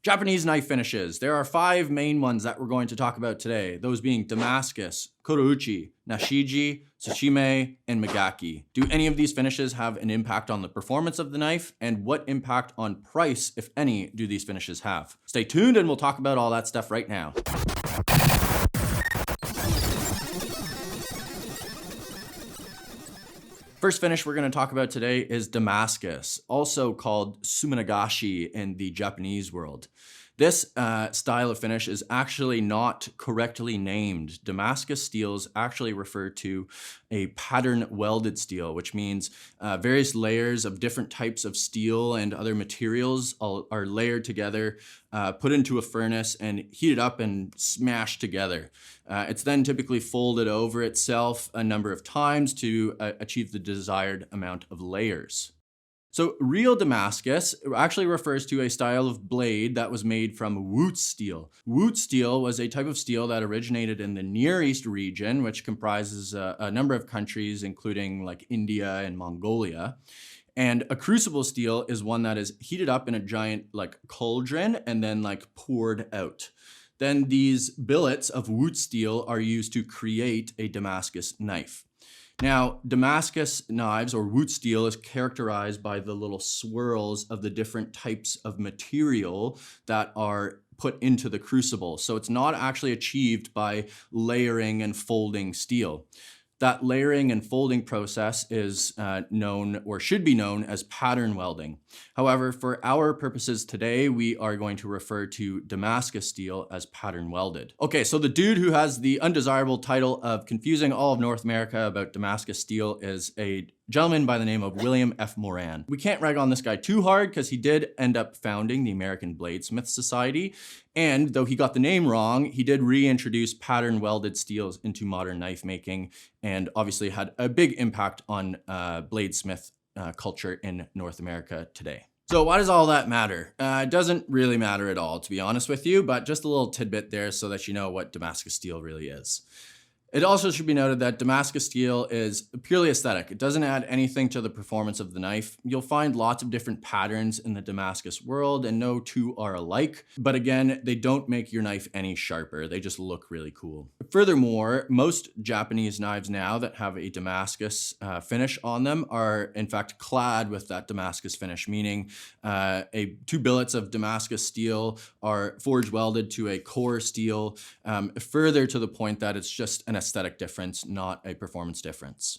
Japanese knife finishes. There are 5 main ones that we're going to talk about today, those being Damascus, Kurouchi, Nashiji, Tsuchime, and Migaki. Do any of these finishes have an impact on the performance of the knife? And what impact on price, if any, do these finishes have? Stay tuned and we'll talk about all that stuff right now. First finish we're going to talk about today is Damascus, also called suminagashi in the Japanese world. This style of finish is actually not correctly named. Damascus steels actually refer to a pattern welded steel, which means various layers of different types of steel and other materials are layered together, put into a furnace and heated up and smashed together. It's then typically folded over itself a number of times to achieve the desired amount of layers. So real Damascus actually refers to a style of blade that was made from wootz steel. Wootz steel was a type of steel that originated in the Near East region, which comprises a number of countries, including like India and Mongolia. And a crucible steel is one that is heated up in a giant like cauldron and then like poured out. Then these billets of wootz steel are used to create a Damascus knife. Now, Damascus knives or wootz steel is characterized by the little swirls of the different types of material that are put into the crucible. So it's not actually achieved by layering and folding steel. That layering and folding process is known or should be known as pattern welding. However, for our purposes today, we are going to refer to Damascus steel as pattern welded. Okay, so the dude who has the undesirable title of confusing all of North America about Damascus steel is a gentleman by the name of William F. Moran. We can't rag on this guy too hard because he did end up founding the American Bladesmith Society. And though he got the name wrong, he did reintroduce pattern welded steels into modern knife making and obviously had a big impact on bladesmith culture in North America today. So why does all that matter? It doesn't really matter at all, to be honest with you, but just a little tidbit there so that you know what Damascus steel really is. It also should be noted that Damascus steel is purely aesthetic. It doesn't add anything to the performance of the knife. You'll find lots of different patterns in the Damascus world and no two are alike. But again, they don't make your knife any sharper. They just look really cool. Furthermore, most Japanese knives now that have a Damascus finish on them are in fact clad with that Damascus finish, meaning 2 billets of Damascus steel are forge welded to a core steel, further to the point that it's just an aesthetic difference, not a performance difference.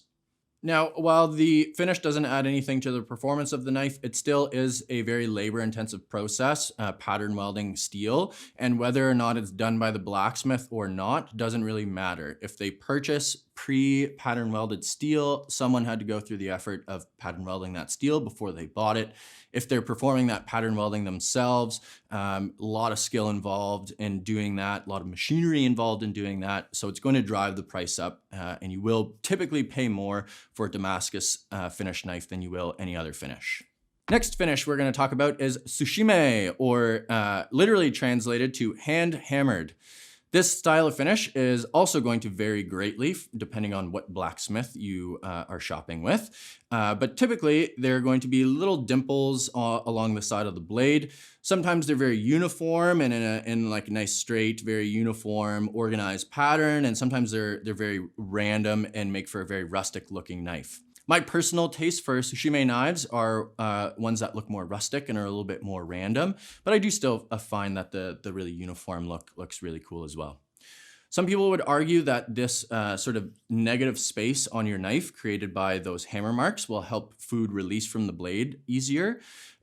Now, while the finish doesn't add anything to the performance of the knife, it still is a very labor-intensive process, pattern welding steel, and whether or not it's done by the blacksmith or not doesn't really matter. If they purchase pre-pattern welded steel, someone had to go through the effort of pattern welding that steel before they bought it. If they're performing that pattern welding themselves, a lot of skill involved in doing that, a lot of machinery involved in doing that. So it's going to drive the price up and you will typically pay more for a Damascus finish knife than you will any other finish. Next finish we're going to talk about is Tsuchime, or literally translated to hand hammered. This style of finish is also going to vary greatly depending on what blacksmith you are shopping with. But typically, there are going to be little dimples along the side of the blade. Sometimes they're very uniform and in like a nice straight, very uniform, organized pattern. And sometimes they're very random and make for a very rustic looking knife. My personal taste for Tsuchime knives are ones that look more rustic and are a little bit more random, but I do still find that the really uniform look looks really cool as well. Some people would argue that this sort of negative space on your knife created by those hammer marks will help food release from the blade easier.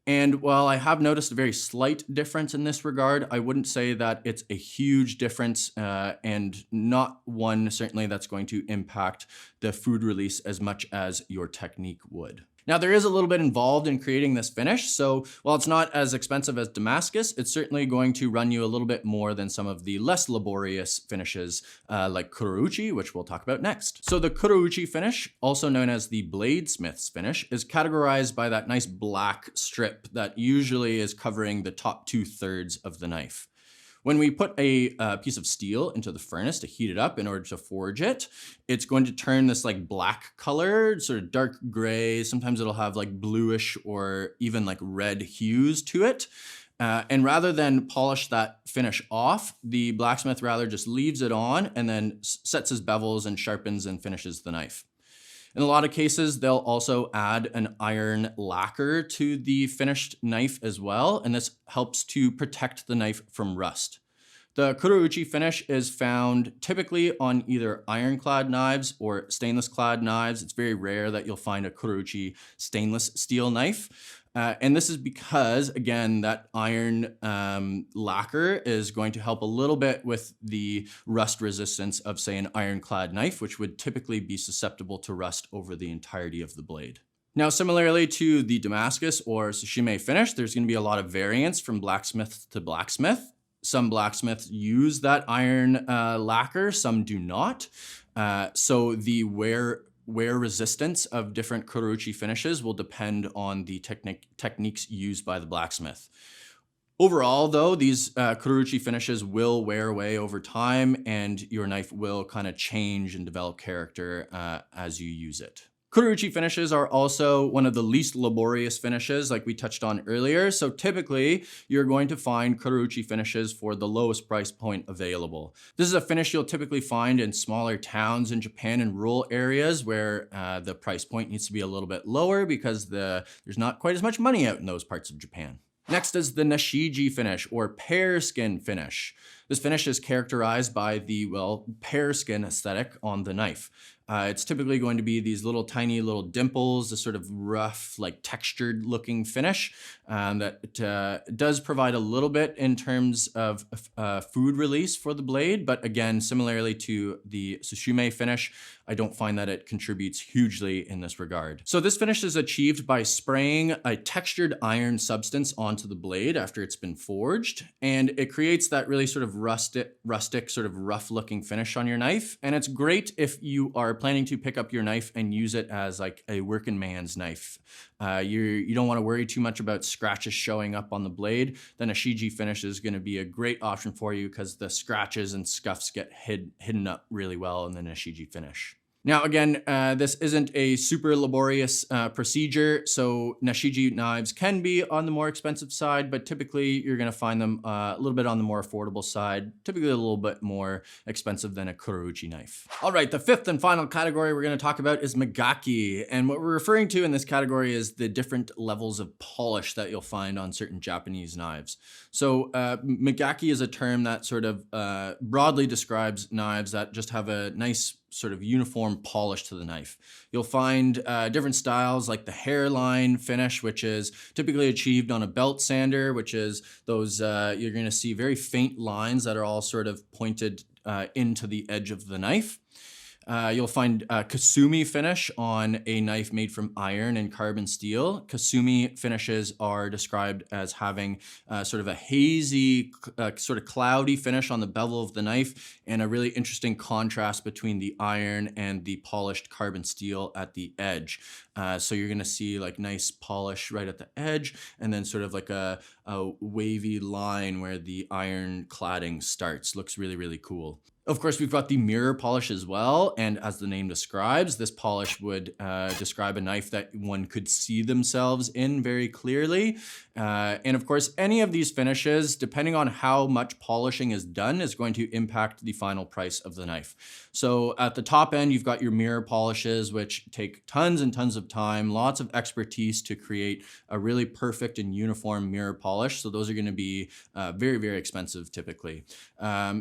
And while I have noticed a very slight difference in this regard, I wouldn't say that it's a huge difference and not one certainly that's going to impact the food release as much as your technique would. Now, there is a little bit involved in creating this finish, so while it's not as expensive as Damascus, it's certainly going to run you a little bit more than some of the less laborious finishes like Kurouchi, which we'll talk about next. So the Kurouchi finish, also known as the bladesmith's finish, is categorized by that nice black strip that usually is covering the top 2/3 of the knife. When we put a piece of steel into the furnace to heat it up in order to forge it, it's going to turn this like black color, sort of dark gray. Sometimes it'll have like bluish or even like red hues to it. And rather than polish that finish off, the blacksmith rather just leaves it on and then sets his bevels and sharpens and finishes the knife. In a lot of cases, they'll also add an iron lacquer to the finished knife as well, and this helps to protect the knife from rust. The Kurouchi finish is found typically on either ironclad knives or stainless clad knives. It's very rare that you'll find a Kurouchi stainless steel knife. And this is because, again, that iron lacquer is going to help a little bit with the rust resistance of, say, an ironclad knife, which would typically be susceptible to rust over the entirety of the blade. Now, similarly to the Damascus or Tsuchime finish, there's going to be a lot of variance from blacksmith to blacksmith. Some blacksmiths use that iron lacquer, some do not. So the wear resistance of different Kurouchi finishes will depend on the techniques used by the blacksmith. Overall, though, these Kurouchi finishes will wear away over time, and your knife will kind of change and develop character as you use it. Kurouchi finishes are also one of the least laborious finishes, like we touched on earlier. So typically, you're going to find Kurouchi finishes for the lowest price point available. This is a finish you'll typically find in smaller towns in Japan and rural areas where the price point needs to be a little bit lower because there's not quite as much money out in those parts of Japan. Next is the Nashiji finish, or pear skin finish. This finish is characterized by the, pear skin aesthetic on the knife. It's typically going to be these little tiny little dimples, this sort of rough, like textured looking finish that does provide a little bit in terms of food release for the blade. But again, similarly to the Tsuchime finish, I don't find that it contributes hugely in this regard. So this finish is achieved by spraying a textured iron substance onto the blade after it's been forged. And it creates that really sort of rustic, sort of rough looking finish on your knife. And it's great if you are planning to pick up your knife and use it as like a working man's knife. You don't want to worry too much about scratches showing up on the blade. The Nashiji finish is going to be a great option for you because the scratches and scuffs get hidden up really well in the Nashiji finish. Now, again, this isn't a super laborious procedure, so Nashiji knives can be on the more expensive side, but typically you're going to find them a little bit on the more affordable side, typically a little bit more expensive than a Kurouchi knife. All right, the fifth and final category we're going to talk about is Migaki, and what we're referring to in this category is the different levels of polish that you'll find on certain Japanese knives. So Migaki is a term that sort of broadly describes knives that just have a nice sort of uniform polish to the knife. You'll find different styles like the hairline finish, which is typically achieved on a belt sander, which is those, you're going to see very faint lines that are all sort of pointed into the edge of the knife. You'll find kasumi finish on a knife made from iron and carbon steel. Kasumi finishes are described as having sort of a hazy, sort of cloudy finish on the bevel of the knife and a really interesting contrast between the iron and the polished carbon steel at the edge. So you're going to see like nice polish right at the edge and then sort of like a wavy line where the iron cladding starts. Looks really, really cool. Of course, we've got the mirror polish as well, and as the name describes, this polish would describe a knife that one could see themselves in very clearly. And of course, any of these finishes, depending on how much polishing is done, is going to impact the final price of the knife. So at the top end, you've got your mirror polishes, which take tons and tons of time, lots of expertise to create a really perfect and uniform mirror polish. So those are going to be very, very expensive typically. A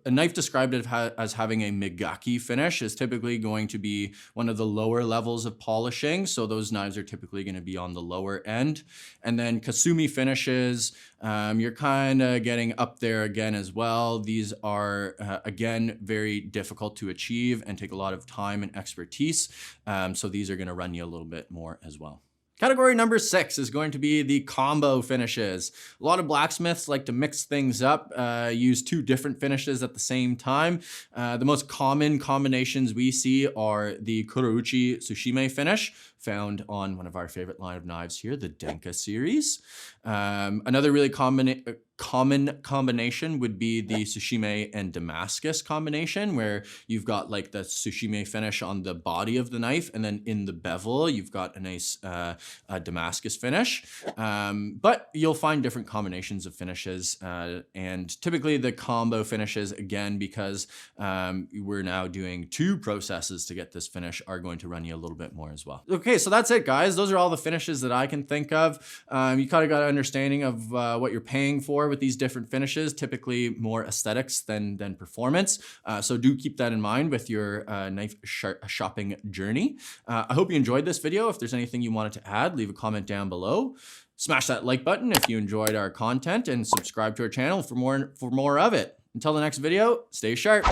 knife described as having a Migaki finish is typically going to be one of the lower levels of polishing. So those knives are typically going to be on the lower end. And then kasumi finishes, you're kind of getting up there again as well. These are, again, very difficult to achieve and take a lot of time and expertise. So these are going to run you a little bit more as well. Category number 6 is going to be the combo finishes. A lot of blacksmiths like to mix things up, use 2 different finishes at the same time. The most common combinations we see are the Kurouchi Tsuchime finish, found on one of our favorite line of knives here, the Denka series. Another really common combination would be the Tsuchime and Damascus combination, where you've got like the Tsuchime finish on the body of the knife, and then in the bevel you've got a nice Damascus finish. But you'll find different combinations of finishes, and typically the combo finishes, again, because we're now doing 2 processes to get this finish, are going to run you a little bit more as well. Okay, so that's it, guys. Those are all the finishes that I can think of. You kind of got an understanding of what you're paying for with these different finishes, typically more aesthetics than performance. So do keep that in mind with your knife shopping journey. I hope you enjoyed this video. If there's anything you wanted to add, leave a comment down below. Smash that like button if you enjoyed our content, and subscribe to our channel for more of it. Until the next video, stay sharp.